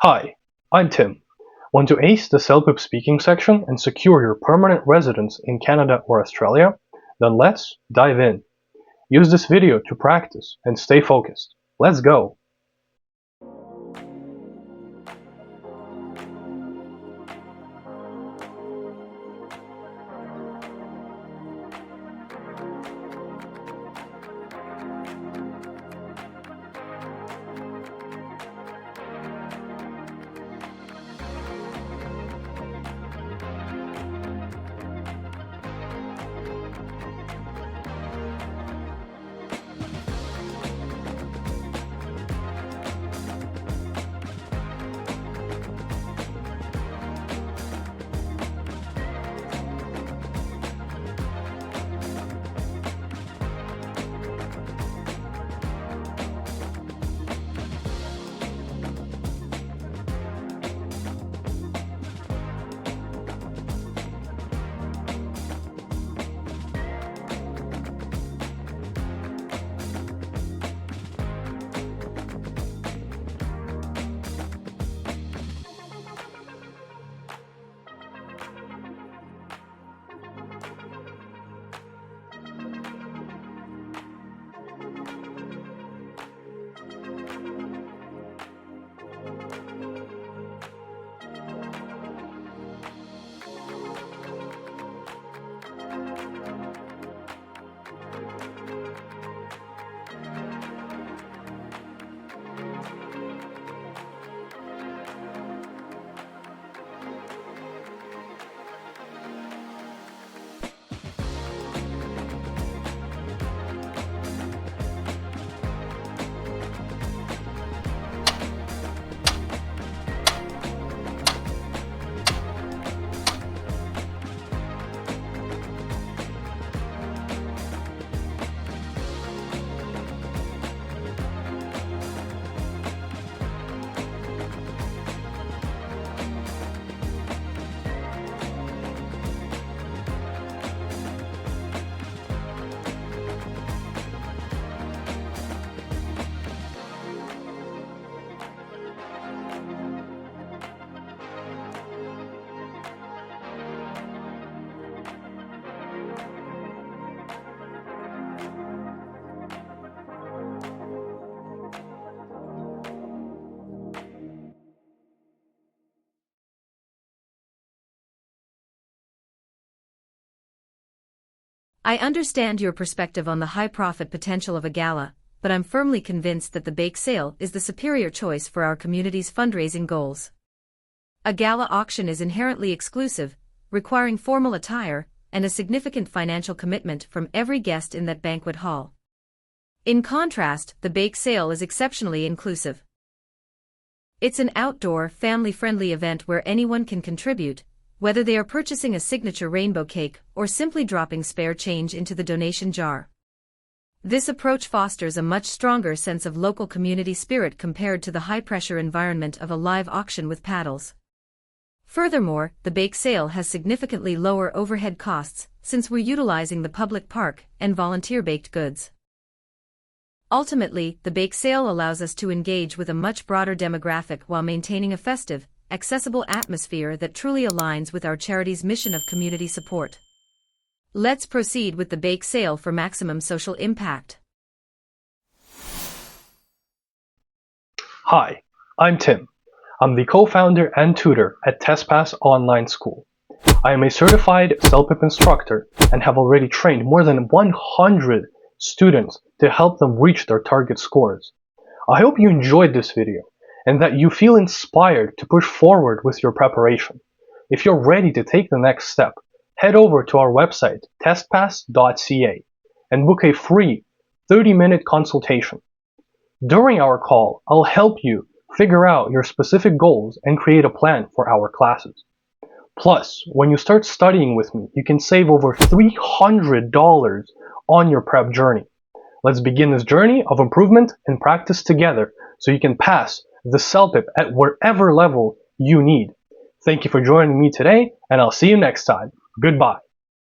Hi, I'm Tim. Want to ace the CELPIP speaking section and secure your permanent residence in Canada or Australia? Then let's dive in. Use this video to practice and stay focused. Let's go! I understand your perspective on the high profit potential of a gala, but I'm firmly convinced that the bake sale is the superior choice for our community's fundraising goals. A gala auction is inherently exclusive, requiring formal attire and a significant financial commitment from every guest in that banquet hall. In contrast, the bake sale is exceptionally inclusive. It's an outdoor, family-friendly event where anyone can contribute, whether they are purchasing a signature rainbow cake or simply dropping spare change into the donation jar. This approach fosters a much stronger sense of local community spirit compared to the high-pressure environment of a live auction with paddles. Furthermore, the bake sale has significantly lower overhead costs since we're utilizing the public park and volunteer baked goods. Ultimately, the bake sale allows us to engage with a much broader demographic while maintaining a festive, accessible atmosphere that truly aligns with our charity's mission of community support. Let's proceed with the bake sale for maximum social impact. Hi, I'm Tim. I'm the co-founder and tutor at TestPass Online School. I am a certified CELPIP instructor and have already trained more than 100 students to help them reach their target scores. I hope you enjoyed this video and that you feel inspired to push forward with your preparation. If you're ready to take the next step, head over to our website, testpass.ca, and book a free 30-minute consultation. During our call, I'll help you figure out your specific goals and create a plan for our classes. Plus, when you start studying with me, you can save over $300 on your prep journey. Let's begin this journey of improvement and practice together so you can pass the CELPIP at whatever level you need. Thank you for joining me today, and I'll see you next time. Goodbye.